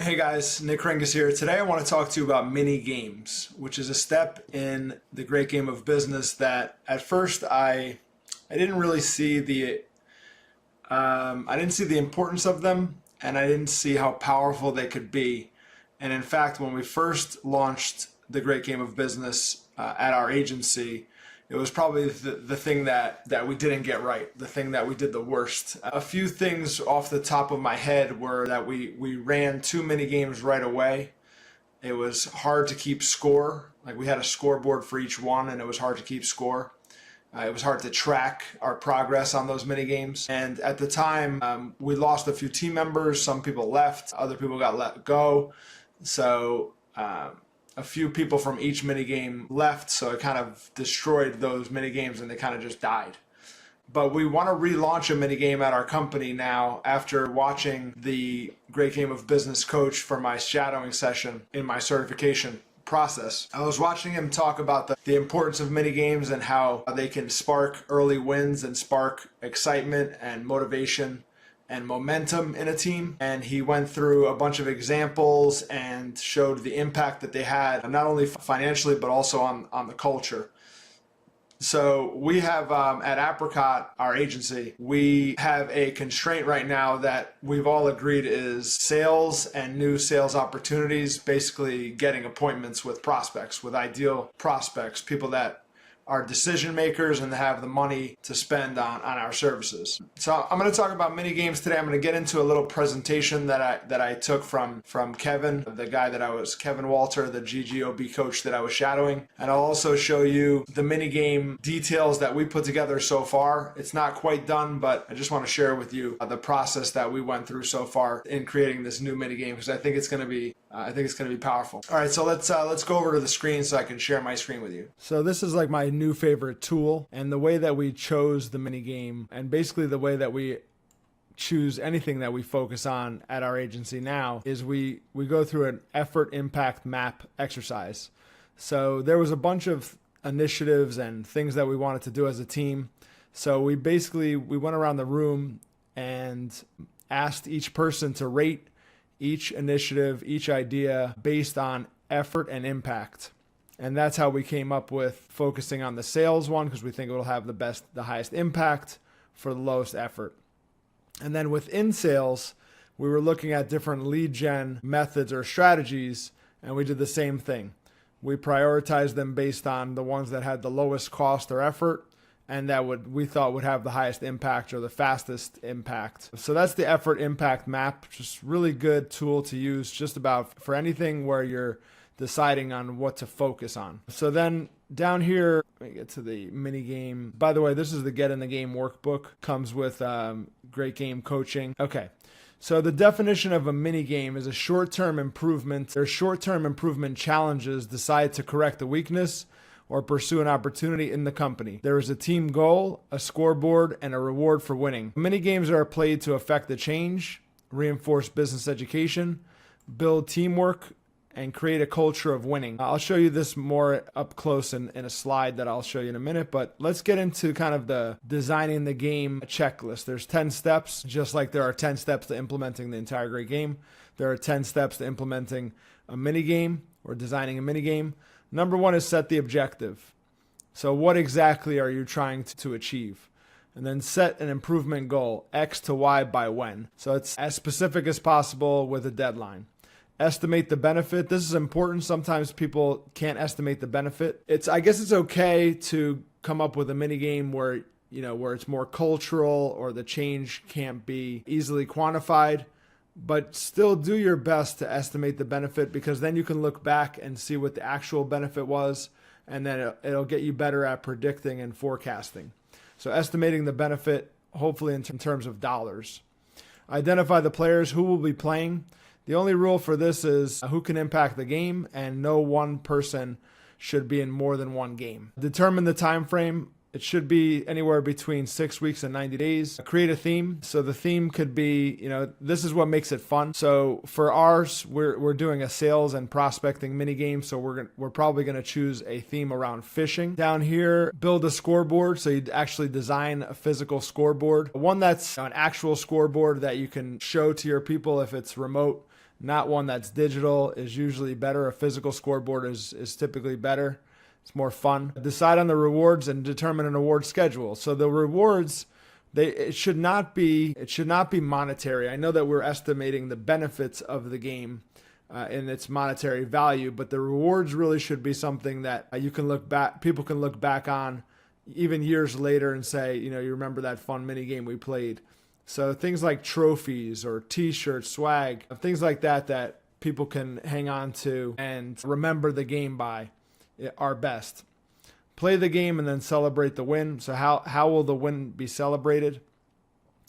Hey guys, Nick Kringas here. Today I want to talk to you about mini games, which is a step in the great game of business that at first I didn't really see the importance of them, and I didn't see how powerful they could be. And in fact, when we first launched the great game of business at our agency, it was probably the thing that we didn't get right, the thing that we did the worst. A few things off the top of my head were that we ran too many games right away. It was hard to keep score. Like, we had a scoreboard for each one, and it was hard to keep score. It was hard to track our progress on those mini games. And at the time, we lost a few team members. Some people left, other people got let go. So a few people from each minigame left, so it kind of destroyed those minigames and they kind of just died. But we want to relaunch a minigame at our company now after watching the Great Game of Business coach for my shadowing session in my certification process. I was watching him talk about the importance of minigames and how they can spark early wins and spark excitement and motivation and momentum in a team. And he went through a bunch of examples and showed the impact that they had, not only financially, but also on the culture. So we have at Apricot, our agency, we have a constraint right now that we've all agreed is sales and new sales opportunities, basically getting appointments with prospects, with ideal prospects, people that are decision makers and have the money to spend on our services. So I'm going to talk about mini games today. I'm going to get into a little presentation that I took from Kevin, the guy Kevin Walter, the GGOB coach that I was shadowing. And I'll also show you the mini game details that we put together so far. It's not quite done, but I just want to share with you the process that we went through so far in creating this new mini game, because I think it's going to be powerful. All right, so let's go over to the screen so I can share my screen with you. So this is like my new favorite tool, and the way that we chose the mini game, and basically the way that we choose anything that we focus on at our agency now, is we go through an effort impact map exercise. So there was a bunch of initiatives and things that we wanted to do as a team. So we went around the room and asked each person to rate each initiative, each idea based on effort and impact. And that's how we came up with focusing on the sales one, because we think it will have the highest impact for the lowest effort. And then within sales, we were looking at different lead gen methods or strategies, and we did the same thing. We prioritized them based on the ones that had the lowest cost or effort, and that we thought would have the highest impact or the fastest impact. So that's the effort impact map. Just really good tool to use just about for anything where you're deciding on what to focus on. So then down here, let me get to the mini game. By the way, this is the Get in the Game workbook. Comes with great game coaching. Okay. So the definition of a mini game is a short-term improvement. There's short-term improvement challenges designed to correct a weakness or pursue an opportunity in the company. There is a team goal, a scoreboard, and a reward for winning. Mini games are played to affect the change, reinforce business education, build teamwork, and create a culture of winning. I'll show you this more up close in a slide that I'll show you in a minute, but let's get into kind of the designing the game checklist. There's 10 steps, just like there are 10 steps to implementing the entire great game. There are 10 steps to implementing a mini game or designing a mini game. Number one is set the objective. So what exactly are you trying to achieve? And then set an improvement goal, X to Y by when. So it's as specific as possible with a deadline. Estimate the benefit. This is important. Sometimes people can't estimate the benefit. I guess it's okay to come up with a mini game where it's more cultural or the change can't be easily quantified, but still do your best to estimate the benefit, because then you can look back and see what the actual benefit was, and then it'll get you better at predicting and forecasting. So estimating the benefit, hopefully in terms of dollars. Identify the players who will be playing. The only rule for this is who can impact the game, and no one person should be in more than one game. Determine the time frame. It should be anywhere between 6 weeks and 90 days. Create a theme. So the theme could be, this is what makes it fun. So for ours, we're doing a sales and prospecting mini game. So we're probably going to choose a theme around fishing. Down here, build a scoreboard. So you'd actually design a physical scoreboard, one that's an actual scoreboard that you can show to your people if it's remote, not one that's digital, is usually better. A physical scoreboard is typically better. It's more fun. Decide on the rewards and determine an award schedule. So the rewards, it should not be monetary. I know that we're estimating the benefits of the game in its monetary value, but the rewards really should be something that people can look back on even years later and say, you remember that fun mini game we played. So things like trophies or t-shirts, swag, things like that people can hang on to and remember the game by are best. Play the game and then celebrate the win. So how will the win be celebrated?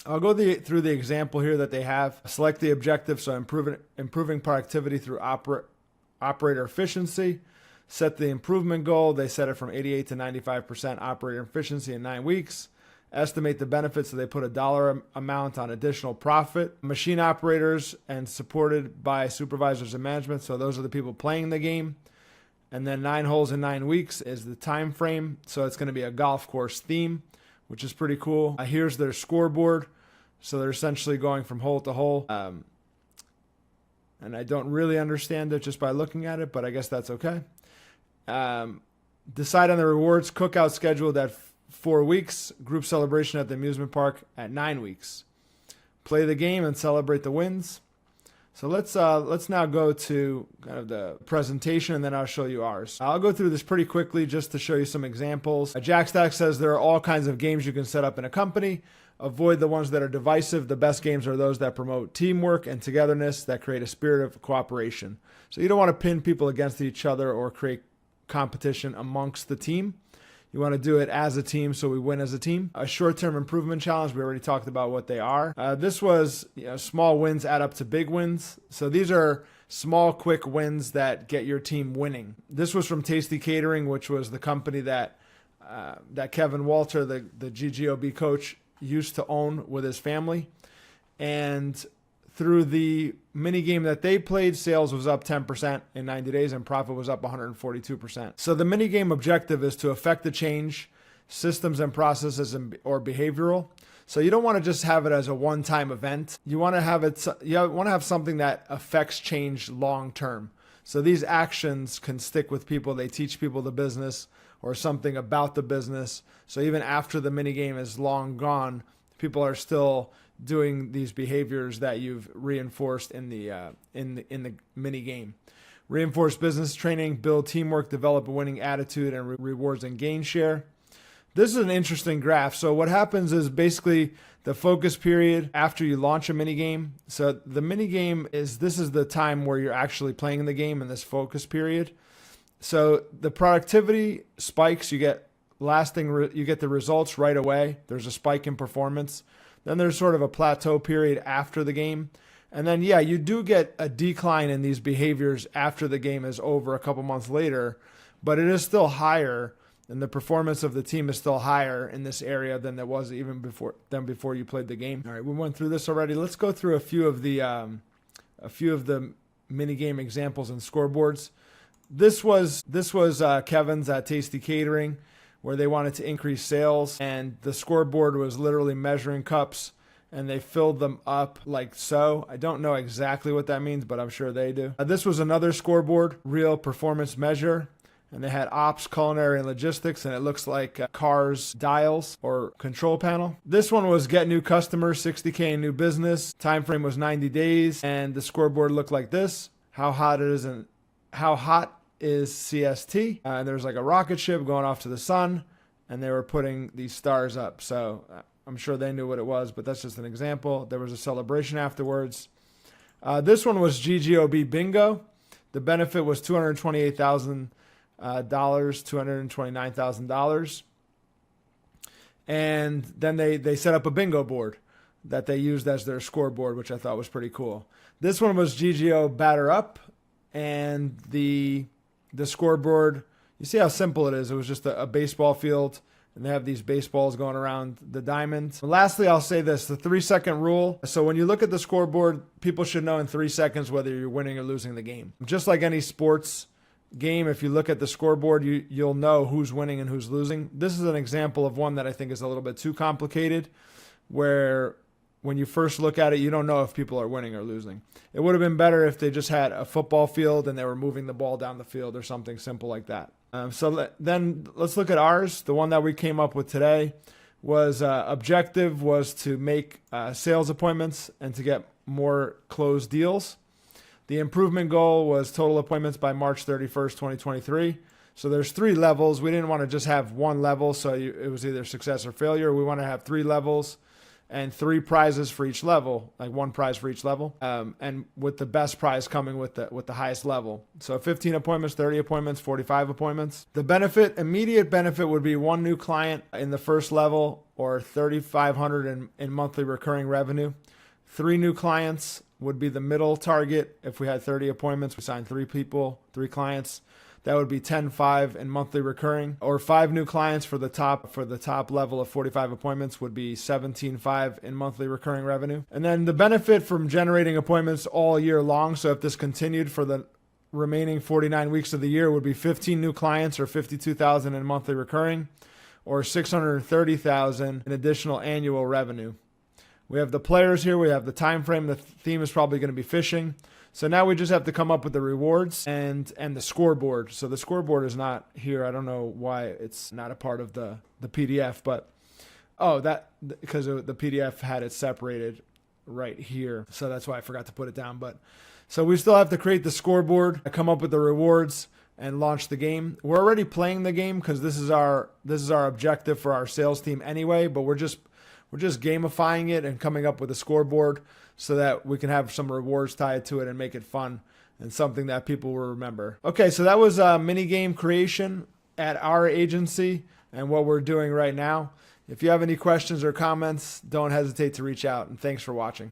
I'll go through the example here that they have. Select the objective, so improving productivity through operator efficiency. Set the improvement goal. They set it from 88 to 95% operator efficiency in 9 weeks. Estimate the benefits, so they put a dollar amount on additional profit. Machine operators and supported by supervisors and management, so those are the people playing the game. And then 9 holes in 9 weeks is the time frame, so it's going to be a golf course theme, which is pretty cool. Here's their scoreboard, so they're essentially going from hole to hole. And I don't really understand it just by looking at it, but I guess that's okay. Decide on the rewards. Cookout scheduled at 4 weeks. Group celebration at the amusement park at 9 weeks. Play the game and celebrate the wins. So let's now go to kind of the presentation, and then I'll show you ours. I'll go through this pretty quickly just to show you some examples. Jackstack says there are all kinds of games you can set up in a company. Avoid the ones that are divisive. The best games are those that promote teamwork and togetherness, that create a spirit of cooperation. So you don't want to pin people against each other or create competition amongst the team. You want to do it as a team, so we win as a team. A short-term improvement challenge, we already talked about what they are. This was small wins add up to big wins. So these are small, quick wins that get your team winning. This was from Tasty Catering, which was the company that Kevin Walter, the GGOB coach, used to own with his family. And through the mini game that they played, sales was up 10% in 90 days and profit was up 142%. So the mini game objective is to affect the change, systems and processes or behavioral. So you don't want to just have it as a one-time event. You want to have something that affects change long term. So these actions can stick with people. They teach people the business or something about the business. So even after the mini game is long gone, people are still doing these behaviors that you've reinforced in the mini game. Reinforce business training, build teamwork, develop a winning attitude, and rewards and gain share. This is an interesting graph. So what happens is basically the focus period after you launch a mini game. So the mini game this is the time where you're actually playing the game in this focus period. So the productivity spikes, you get the results right away. There's a spike in performance. Then there's sort of a plateau period after the game. And then, you do get a decline in these behaviors after the game is over a couple months later, but it is still higher, and the performance of the team is still higher in this area than it was even before you played the game. All right, we went through this already. Let's go through a few of the mini game examples and scoreboards. This was Kevin's at Tasty Catering, where they wanted to increase sales, and the scoreboard was literally measuring cups, and they filled them up like so. I don't know exactly what that means, but I'm sure they do. This was another scoreboard, real performance measure, and they had ops, culinary, and logistics, and it looks like cars, dials, or control panel. This one was get new customers, 60K in new business. Time frame was 90 days, and the scoreboard looked like this. How hot is CST, and there's like a rocket ship going off to the sun, and they were putting these stars up. So I'm sure they knew what it was, but that's just an example. There was a celebration afterwards. This one was GGOB bingo. The benefit was $228,000, $229,000. And then they set up a bingo board that they used as their scoreboard, which I thought was pretty cool. This one was GGO batter up, and the scoreboard, you see how simple it is. It was just a baseball field, and they have these baseballs going around the diamond. Lastly, I'll say this, the 3-second rule. So when you look at the scoreboard, people should know in 3 seconds whether you're winning or losing the game. Just like any sports game, if you look at the scoreboard, you'll know who's winning and who's losing. This is an example of one that I think is a little bit too complicated, where when you first look at it, you don't know if people are winning or losing. It would have been better if they just had a football field and they were moving the ball down the field or something simple like that. Then let's look at ours. The one that we came up with today was objective was to make sales appointments and to get more closed deals. The improvement goal was total appointments by March 31st, 2023. So there's 3 levels. We didn't want to just have one level, so it was either success or failure. We want to have 3 levels and 3 prizes for each level, like 1 prize for each level, and with the best prize coming with the highest level. So 15 appointments, 30 appointments, 45 appointments. The immediate benefit would be 1 new client in the first level or $3,500 in monthly recurring revenue. 3 new clients would be the middle target. If we had 30 appointments, we signed 3 people, 3 clients. That would be 10.5 in monthly recurring, or 5 new clients for the top level of 45 appointments would be 17.5 in monthly recurring revenue. And then the benefit from generating appointments all year long, so if this continued for the remaining 49 weeks of the year, would be 15 new clients or 52,000 in monthly recurring, or 630,000 in additional annual revenue. We have the players here. We have the time frame. The theme is probably going to be fishing. So now we just have to come up with the rewards and the scoreboard. So the scoreboard is not here. I don't know why it's not a part of the PDF, but because the PDF had it separated right here. So that's why I forgot to put it down. But so we still have to create the scoreboard, come up with the rewards, and launch the game. We're already playing the game because this is our objective for our sales team anyway, but we're just gamifying it and coming up with a scoreboard so that we can have some rewards tied to it and make it fun and something that people will remember. Okay, so that was mini game creation at our agency and what we're doing right now. If you have any questions or comments, don't hesitate to reach out, and thanks for watching.